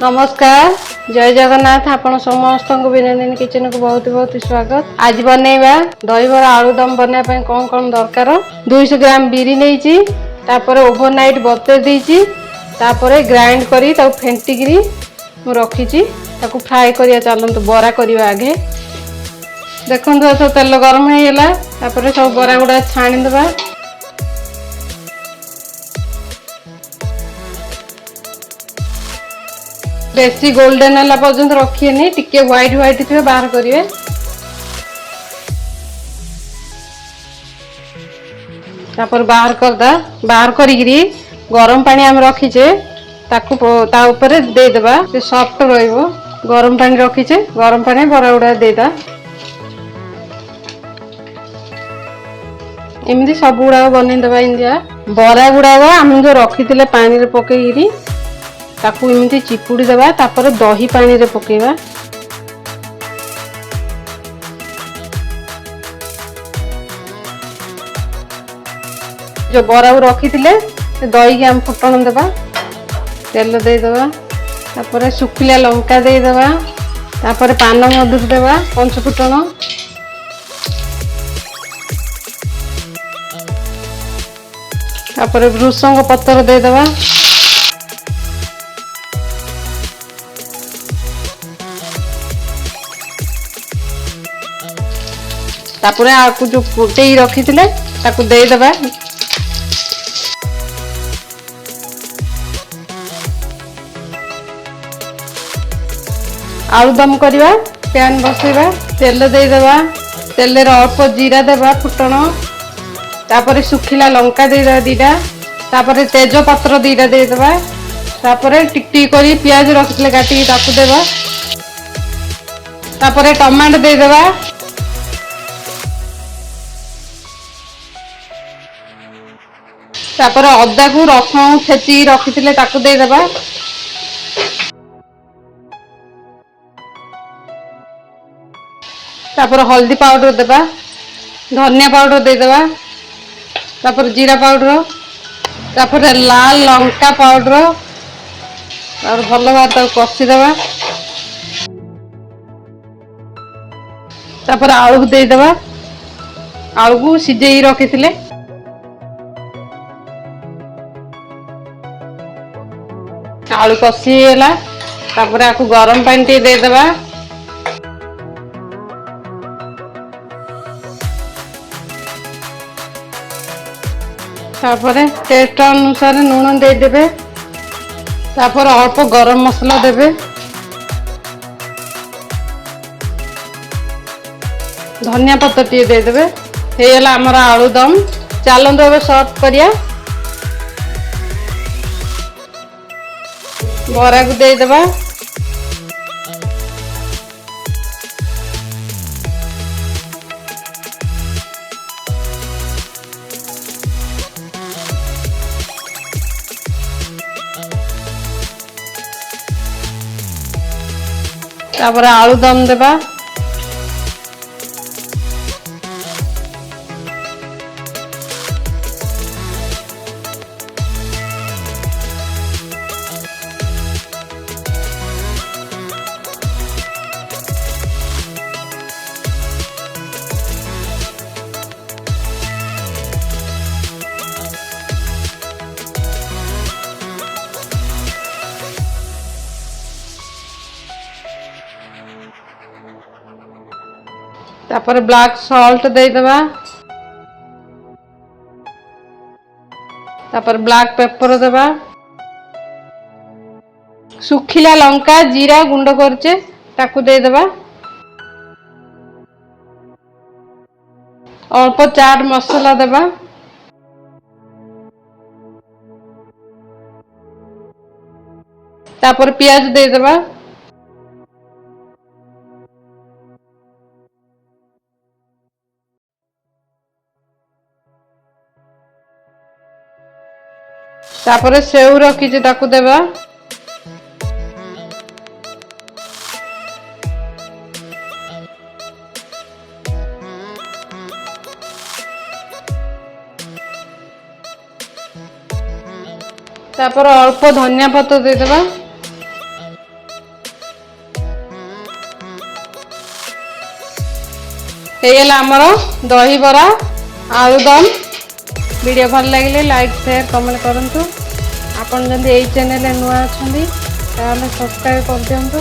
नमस्कार जय जगन्नाथ आपण समस्त को विनोदिनी किचन को बहुत बहुत स्वागत। आज बनैबा दही बड़ा आलूदम बनाए पय कौन कौन दरकार 200 ग्राम बिरी नेइची तापर ओवरनाइट बतुर देइची तापर ग्राइंड करी ता फेंटिगिरी मु रखीची ताकू फ्राई करिया चलंतु बरा करिवा आगे देखंतु तो तेल गरम हे गेला तापर सब बरा गुडा छाणी देबा बेसी गोल्डन है पर्यंत रखिए टिके व्हाइट व्हाइट थे बाहर करेंगे तापर बाहर करदा बाहर करी गरम पानी आम रखीचे ताकू ता ऊपर दे देबा से सॉफ्ट रहइबो गरम पानी रखीचे गरम पानी बरा गुडा देदा एमदी सब गुडा बनै देबा इंदिया बरा गुडा आम जो रखीतिले पानी रे पकेइरी ताकू एमती चिपुड़ी देबा तापर दही पानी रे पकेबा जो बरा रखी थिले दही के हम फुटण देबा तेल दे देबा तापर सुखिला लंका दे देबा तापर पान मधुर देबा पंच फुटण तापर भृषंग पत्र दे देबा तापुरे आकु जो फुटेई रखी थिले ताकू दे देबा आलूदम करवा पैन बसैबा तेल दे देबा तेल रे अल्प जीरा देबा फुटण तापर सुखिला लंका दे देबा दीटा तापर तेज पत्र दीटा दे देबा तापर टिक टिक करी प्याज रखिले काटी ताकू देबा तापर टमाटर दे देबा तापर अदा को रसुण छेची रखी ताकू दे देबा तापर हल्दी पाउडर देबा धनिया पाउडर दे देबा तापर जीरा पाउडर तापर लाल लंका पाउडर और भल भात कषी देबा तापर आलू दे देबा आलू को सिजेई रखी आलू कषी है तापर आपको गरम पानी टे दे देबा तापर टेस्ट अनुसार लूण दे देबे तापर अल्प गरम मसला देबे धनिया पत्ता टे दे देबे हे होला हमर आलूदम चलंतो अब सर्व करिया बरा को दे देबा तापर आलूदम देबा तापर ब्लैक सॉल्ट दे देबा तापर ब्लैक पेपर देबा सुखिला लंका जीरा गुंड करचे ताकू दे देबा अल्प चाट मसाला देबा तापर प्याज दे देबा तापर सेव रखी ताकू देबा तापर अल्प धनिया पत्र दे देबा ହେଇଗଲା ଆମର ଦହିବରା ଆଳୁଦମ୍। वीडियो भल लगे लाइक शेयर कमेंट करूँ। आपन जब यही चैनल नुआ अच्छा सब्सक्राइब कर दिंतु।